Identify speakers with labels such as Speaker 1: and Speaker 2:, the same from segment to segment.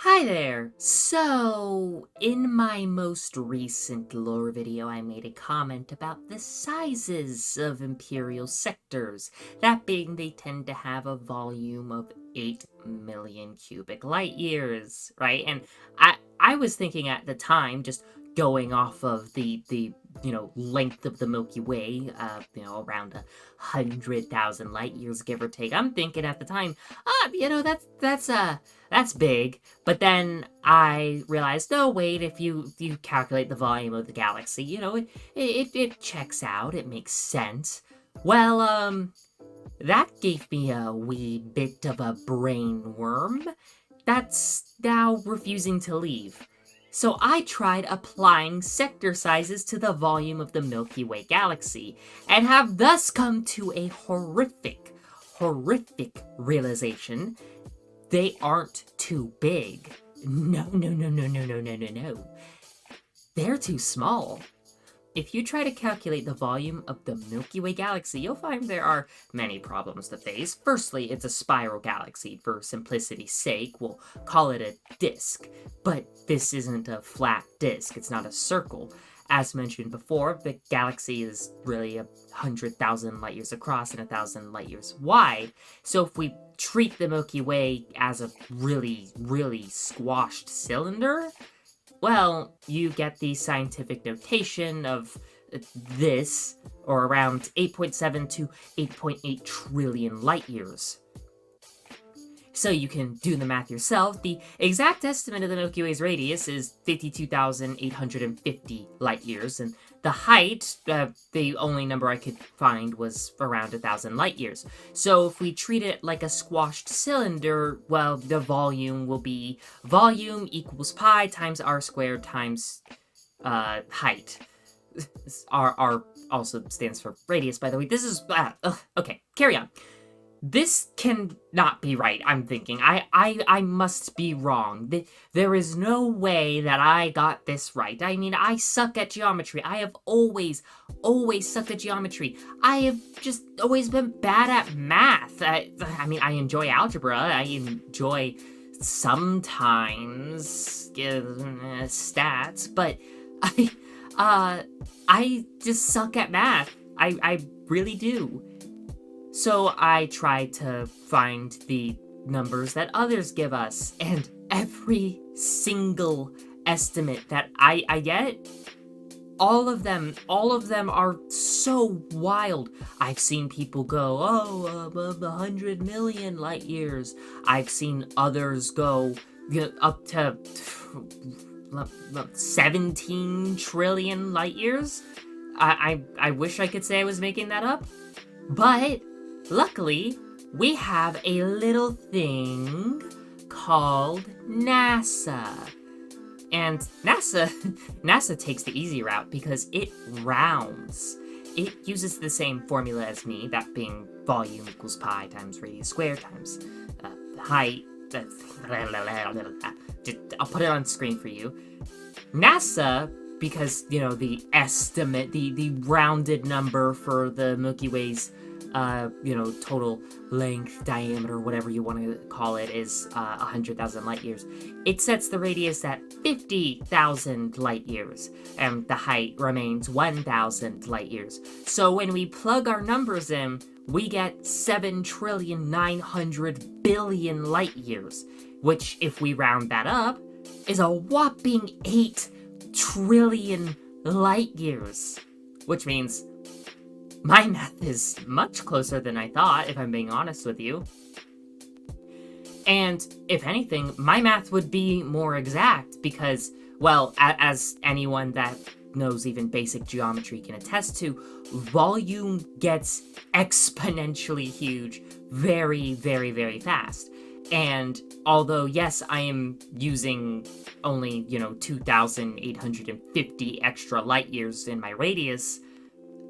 Speaker 1: Hi there! So, in my most recent lore video, I made a comment about the sizes of Imperial sectors. That being, they tend to have a volume of 8 million cubic light years, right? And I was thinking at the time, just going off of the length of the Milky Way, around 100,000 light years, give or take. I'm thinking at the time, that's big. But then I realized, no, wait, if you calculate the volume of the galaxy, it checks out, it makes sense. Well, that gave me a wee bit of a brain worm that's now refusing to leave. So I tried applying sector sizes to the volume of the Milky Way galaxy, and have thus come to a horrific realization: they aren't too big. No. They're too small. If you try to calculate the volume of the Milky Way galaxy, you'll find there are many problems to face. Firstly, it's a spiral galaxy. For simplicity's sake, we'll call it a disk. But this isn't a flat disk, it's not a circle. As mentioned before, the galaxy is really 100,000 light years across and 1,000 light years wide. So if we treat the Milky Way as a really squashed cylinder, well, you get the scientific notation of this, or around 8.7 to 8.8 trillion light years. So you can do the math yourself. The exact estimate of the Milky Way's radius is 52,850 light years, and the height, the only number I could find was around 1,000 light years. So if we treat it like a squashed cylinder, well, the volume will be volume equals pi times r squared times height. R also stands for radius, by the way. This is... okay, carry on. This cannot be right, I'm thinking. I must be wrong. There is no way that I got this right. I mean, I suck at geometry. I have always sucked at geometry. I have just always been bad at math. I mean, I enjoy algebra. I enjoy sometimes stats, but I just suck at math. I really do. So I tried to find the numbers that others give us, and every single estimate that I get, all of them are so wild. I've seen people go, above 100 million light years. I've seen others go, up to 17 trillion light years. I wish I could say I was making that up, but luckily, we have a little thing called NASA. And NASA takes the easy route because it rounds. It uses the same formula as me, that being volume equals pi times radius squared times height. I'll put it on screen for you. NASA, because, the estimate, the rounded number for the Milky Way's total length, diameter, whatever you want to call it, is 100,000 light years. It sets the radius at 50,000 light years, and the height remains 1,000 light years. So when we plug our numbers in, we get 7,900,000,000,000 light years, which, if we round that up, is a whopping 8 trillion light years. Which means my math is much closer than I thought, if I'm being honest with you. And if anything, my math would be more exact because, well, as anyone that knows even basic geometry can attest to, volume gets exponentially huge very, very, very fast. And although, yes, I am using only, 2,850 extra light years in my radius,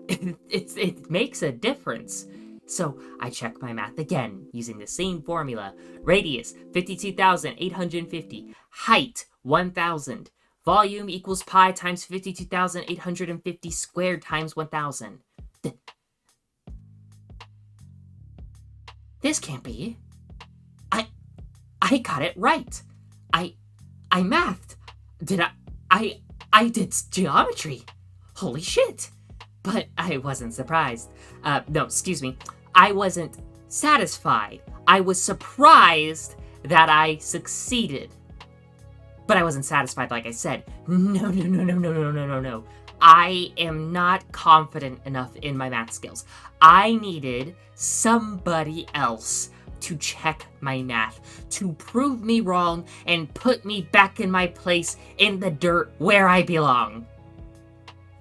Speaker 1: it makes a difference. So I check my math again using the same formula. Radius 52,850, height 1,000, volume equals pi times 52,850 squared times 1,000. This can't be. I got it right. I I mathed. Did I I did geometry. Holy shit. But I wasn't surprised. No, excuse me. I wasn't satisfied. I was surprised that I succeeded. But I wasn't satisfied, like I said. No, no, no, no, no, no, no, no, no. I am not confident enough in my math skills. I needed somebody else to check my math, to prove me wrong and put me back in my place in the dirt where I belong.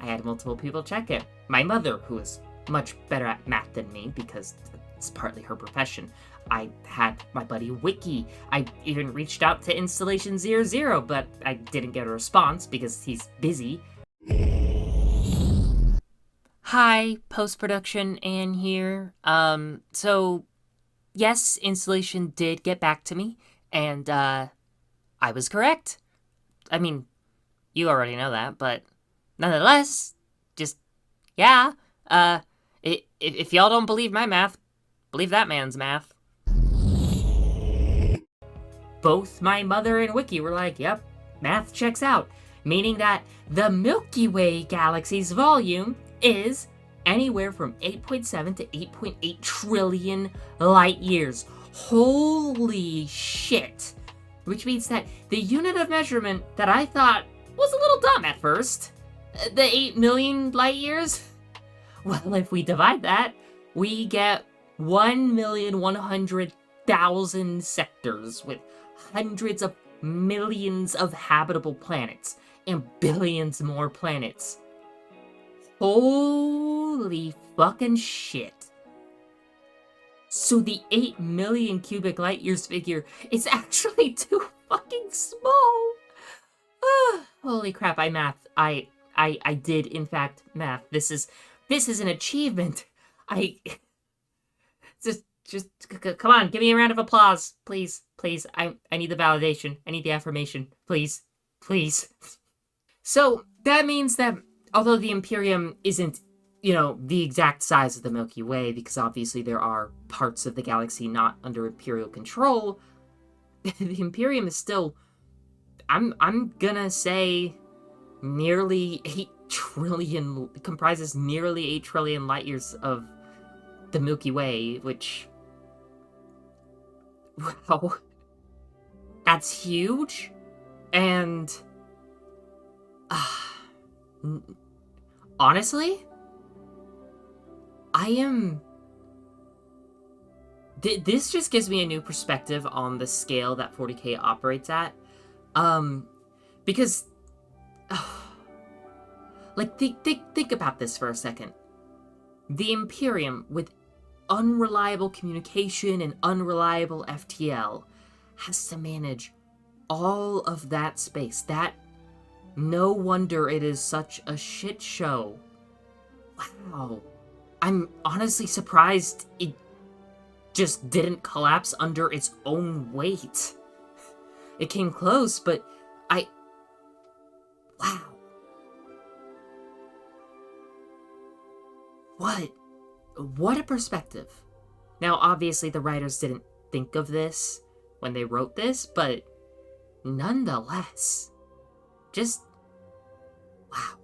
Speaker 1: I had multiple people check it. My mother, who is much better at math than me because it's partly her profession. I had my buddy Wiki. I even reached out to Installation 00, but I didn't get a response because he's busy. Hi, post-production Anne here. So yes, Installation did get back to me, and I was correct. I mean, you already know that, but nonetheless, just yeah. If y'all don't believe my math, believe that man's math. Both my mother and Wiki were like, yep, math checks out, meaning that the Milky Way galaxy's volume is anywhere from 8.7 to 8.8 trillion light years. Holy shit. Which means that the unit of measurement that I thought was a little dumb at first, the 8 million light years, well, if we divide that, we get 1,100,000 sectors with hundreds of millions of habitable planets and billions more planets. Holy fucking shit. So the 8 million cubic light years figure is actually too fucking small. Holy crap, I math. I did in fact math. This is an achievement. Just come on, give me a round of applause, please. I need the validation. I need the affirmation, please. So that means that although the Imperium isn't, the exact size of the Milky Way, because obviously there are parts of the galaxy not under Imperial control, the Imperium is still, I'm gonna say, nearly 8 trillion, comprises nearly 8 trillion light years of the Milky Way, which, wow, that's huge. And honestly, this just gives me a new perspective on the scale that 40k operates at. Because like, think about this for a second. The Imperium, with unreliable communication and unreliable FTL, has to manage all of that space. No wonder it is such a shit show. Wow. I'm honestly surprised it just didn't collapse under its own weight. It came close, but wow. What a perspective. Now, obviously, the writers didn't think of this when they wrote this, but nonetheless, just wow.